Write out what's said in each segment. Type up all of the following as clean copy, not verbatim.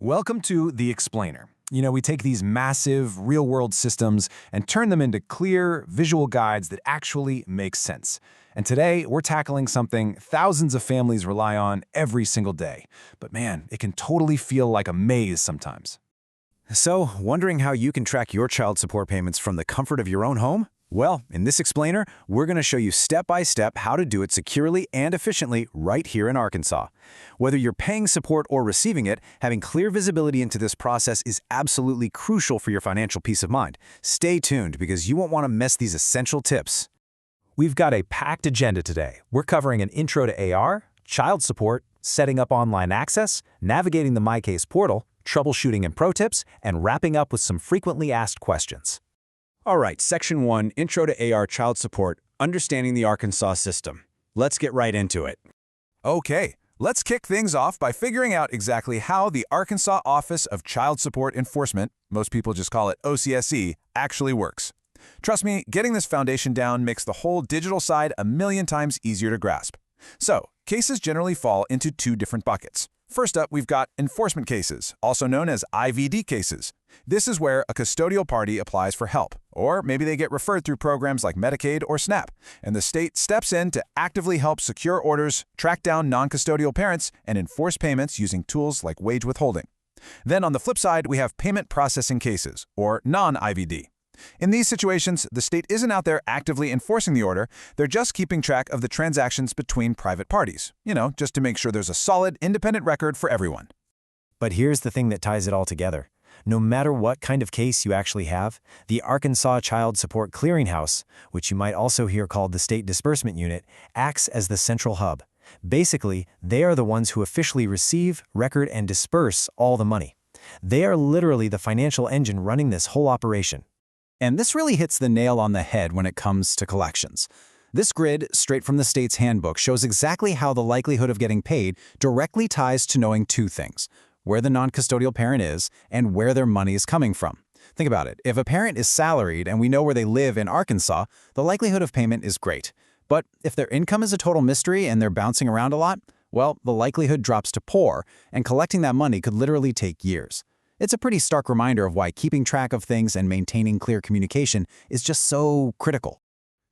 Welcome to The Explainer. We take these massive, real-world systems and turn them into clear, visual guides that actually make sense. And today, we're tackling something thousands of families rely on every single day. But man, it can totally feel like a maze sometimes. So, wondering how you can track your child support payments from the comfort of your own home? Well, in this explainer, we're going to show you step-by-step how to do it securely and efficiently right here in Arkansas. Whether you're paying support or receiving it, having clear visibility into this process is absolutely crucial for your financial peace of mind. Stay tuned because you won't want to miss these essential tips. We've got a packed agenda today. We're covering an intro to AR, child support, setting up online access, navigating the MyCase portal, troubleshooting and pro tips, and wrapping up with some frequently asked questions. All right, Section 1, Intro to AR Child Support, Understanding the Arkansas System. Let's get right into it. Okay, let's kick things off by figuring out exactly how the Arkansas Office of Child Support Enforcement, most people just call it OCSE, actually works. Trust me, getting this foundation down makes the whole digital side a million times easier to grasp. So, cases generally fall into two different buckets. First up, we've got enforcement cases, also known as IVD cases. This is where a custodial party applies for help, or maybe they get referred through programs like Medicaid or SNAP, and the state steps in to actively help secure orders, track down non-custodial parents, and enforce payments using tools like wage withholding. Then on the flip side, we have payment processing cases, or non-IVD. In these situations, the state isn't out there actively enforcing the order, they're just keeping track of the transactions between private parties, just to make sure there's a solid, independent record for everyone. But here's the thing that ties it all together. No matter what kind of case you actually have, the Arkansas Child Support Clearinghouse, which you might also hear called the State Disbursement Unit, acts as the central hub. Basically, they are the ones who officially receive, record, and disperse all the money. They are literally the financial engine running this whole operation. And this really hits the nail on the head when it comes to collections. This grid, straight from the state's handbook, shows exactly how the likelihood of getting paid directly ties to knowing two things: where the non-custodial parent is and where their money is coming from. Think about it. If a parent is salaried and we know where they live in Arkansas, the likelihood of payment is great. But if their income is a total mystery and they're bouncing around a lot, well, the likelihood drops to poor, and collecting that money could literally take years. It's a pretty stark reminder of why keeping track of things and maintaining clear communication is just so critical.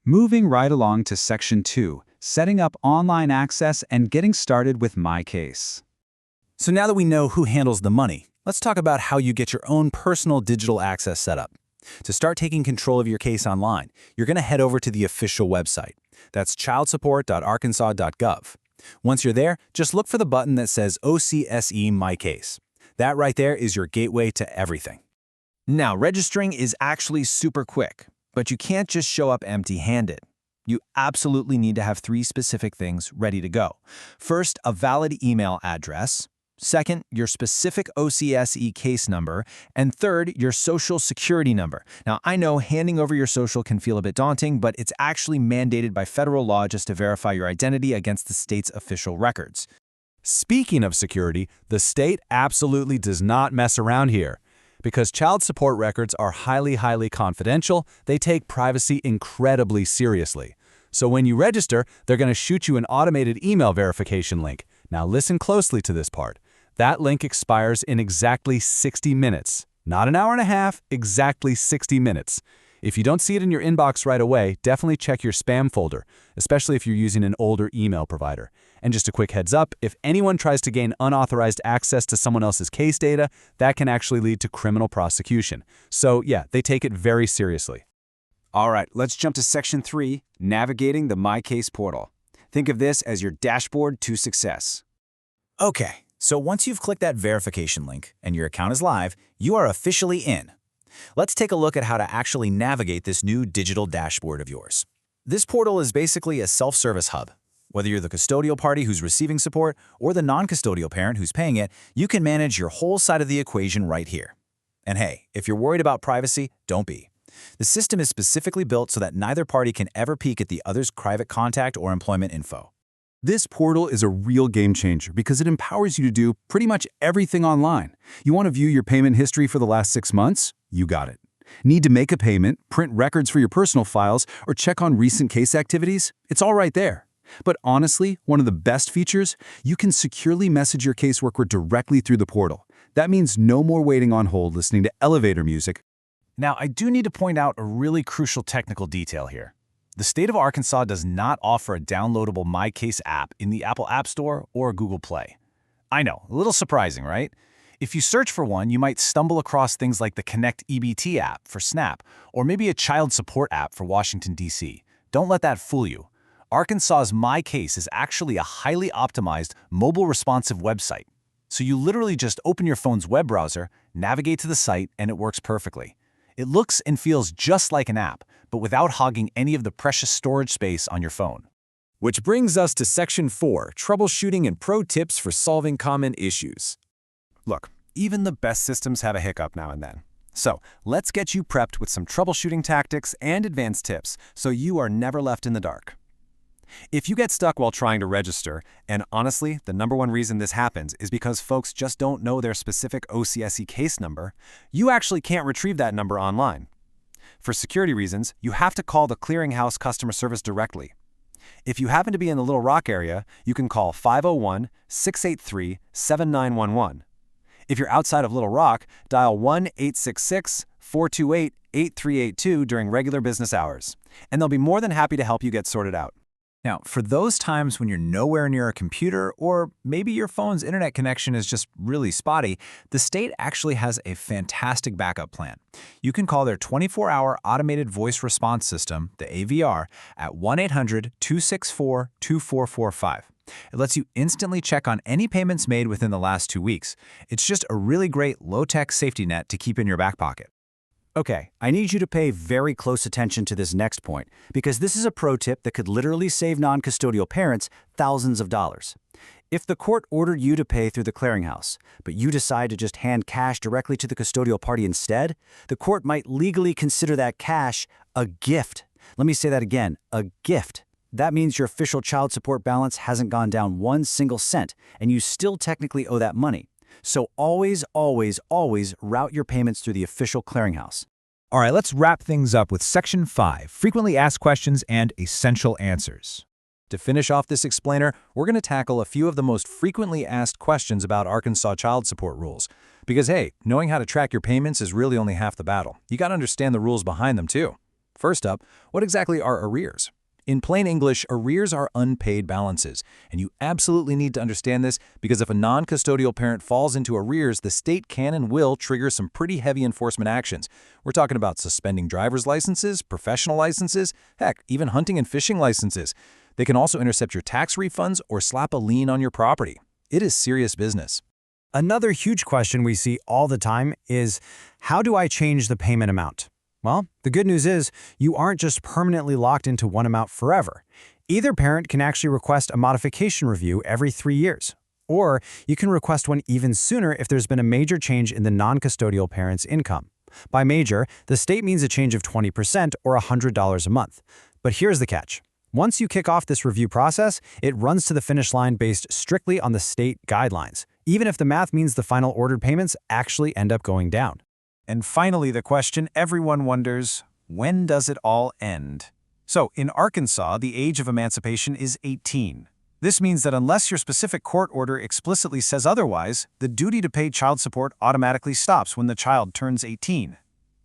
Moving right along to Section 2, Setting up Online Access and Getting Started with MyCase. So now that we know who handles the money, let's talk about how you get your own personal digital access set up. To start taking control of your case online, you're going to head over to the official website. That's childsupport.arkansas.gov. Once you're there, just look for the button that says OCSE MyCase. That right there is your gateway to everything. Now, registering is actually super quick, but you can't just show up empty-handed. You absolutely need to have three specific things ready to go. First, a valid email address. Second, your specific OCSE case number. And third, your social security number. Now, I know handing over your social can feel a bit daunting, but it's actually mandated by federal law just to verify your identity against the state's official records. Speaking of security, the state absolutely does not mess around here. Because child support records are highly confidential, they take privacy incredibly seriously. So when you register, they're going to shoot you an automated email verification link. Now listen closely to this part. That link expires in exactly 60 minutes. Not an hour and a half, exactly 60 minutes. If you don't see it in your inbox right away, definitely check your spam folder, especially if you're using an older email provider. And just a quick heads up, if anyone tries to gain unauthorized access to someone else's case data, that can actually lead to criminal prosecution. So yeah, they take it very seriously. All right, let's jump to Section 3, Navigating the MyCase portal. Think of this as your dashboard to success. Okay, so once you've clicked that verification link and your account is live, you are officially in. Let's take a look at how to actually navigate this new digital dashboard of yours. This portal is basically a self-service hub. Whether you're the custodial party who's receiving support or the non-custodial parent who's paying it, you can manage your whole side of the equation right here. And hey, if you're worried about privacy, don't be. The system is specifically built so that neither party can ever peek at the other's private contact or employment info. This portal is a real game changer because it empowers you to do pretty much everything online. You want to view your payment history for the last 6 months? You got it. Need to make a payment, print records for your personal files, or check on recent case activities? It's all right there. But honestly, one of the best features, you can securely message your caseworker directly through the portal. That means no more waiting on hold listening to elevator music. Now, I do need to point out a really crucial technical detail here. The state of Arkansas does not offer a downloadable MyCase app in the Apple App Store or Google Play. I know, a little surprising, right? If you search for one, you might stumble across things like the Connect EBT app for Snap, or maybe a child support app for Washington, D.C. Don't let that fool you. Arkansas's MyCase is actually a highly optimized, mobile responsive website. So you literally just open your phone's web browser, navigate to the site, and it works perfectly. It looks and feels just like an app, but without hogging any of the precious storage space on your phone. Which brings us to Section 4, Troubleshooting and Pro Tips for Solving Common Issues. Look, even the best systems have a hiccup now and then. So let's get you prepped with some troubleshooting tactics and advanced tips so you are never left in the dark. If you get stuck while trying to register, and honestly, the #1 reason this happens is because folks just don't know their specific OCSE case number, you actually can't retrieve that number online. For security reasons, you have to call the clearinghouse customer service directly. If you happen to be in the Little Rock area, you can call 501-683-7911. If you're outside of Little Rock, dial 1-866-428-8382 during regular business hours, and they'll be more than happy to help you get sorted out. Now, for those times when you're nowhere near a computer or maybe your phone's internet connection is just really spotty, the state actually has a fantastic backup plan. You can call their 24-hour automated voice response system, the AVR, at 1-800-264-2445. It lets you instantly check on any payments made within the last 2 weeks. It's just a really great low-tech safety net to keep in your back pocket. Okay, I need you to pay very close attention to this next point, because this is a pro tip that could literally save non-custodial parents thousands of dollars. If the court ordered you to pay through the clearinghouse, but you decide to just hand cash directly to the custodial party instead, the court might legally consider that cash a gift. Let me say that again, a gift. That means your official child support balance hasn't gone down 1 single cent, and you still technically owe that money. So always, always, always route your payments through the official clearinghouse. All right, let's wrap things up with Section 5, Frequently Asked Questions and Essential Answers. To finish off this explainer, we're going to tackle a few of the most frequently asked questions about Arkansas child support rules. Because hey, knowing how to track your payments is really only half the battle. You got to understand the rules behind them too. First up, what exactly are arrears? In plain English, arrears are unpaid balances, and you absolutely need to understand this because if a non-custodial parent falls into arrears, the state can and will trigger some pretty heavy enforcement actions. We're talking about suspending driver's licenses, professional licenses, heck, even hunting and fishing licenses. They can also intercept your tax refunds or slap a lien on your property. It is serious business. Another huge question we see all the time is, how do I change the payment amount? Well, the good news is you aren't just permanently locked into one amount forever. Either parent can actually request a modification review every 3 years. Or you can request one even sooner if there's been a major change in the non-custodial parent's income. By major, the state means a change of 20% or $100 a month. But here's the catch. Once you kick off this review process, it runs to the finish line based strictly on the state guidelines, even if the math means the final ordered payments actually end up going down. And finally, the question everyone wonders, when does it all end? So, in Arkansas, the age of emancipation is 18. This means that unless your specific court order explicitly says otherwise, the duty to pay child support automatically stops when the child turns 18.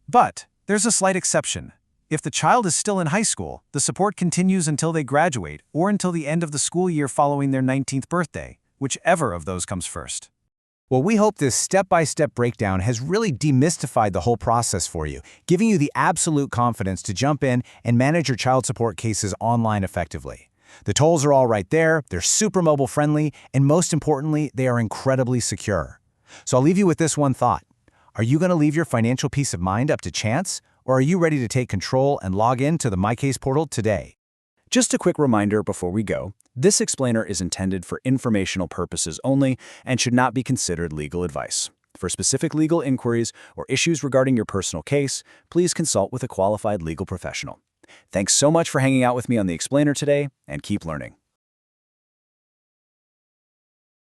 But there's a slight exception. If the child is still in high school, the support continues until they graduate or until the end of the school year following their 19th birthday, whichever of those comes first. Well, we hope this step-by-step breakdown has really demystified the whole process for you, giving you the absolute confidence to jump in and manage your child support cases online effectively. The tools are all right there, they're super mobile-friendly, and most importantly, they are incredibly secure. So I'll leave you with this one thought. Are you going to leave your financial peace of mind up to chance, or are you ready to take control and log in to the MyCase portal today? Just a quick reminder before we go, this explainer is intended for informational purposes only and should not be considered legal advice. For specific legal inquiries or issues regarding your personal case, please consult with a qualified legal professional. Thanks so much for hanging out with me on the explainer today, and keep learning.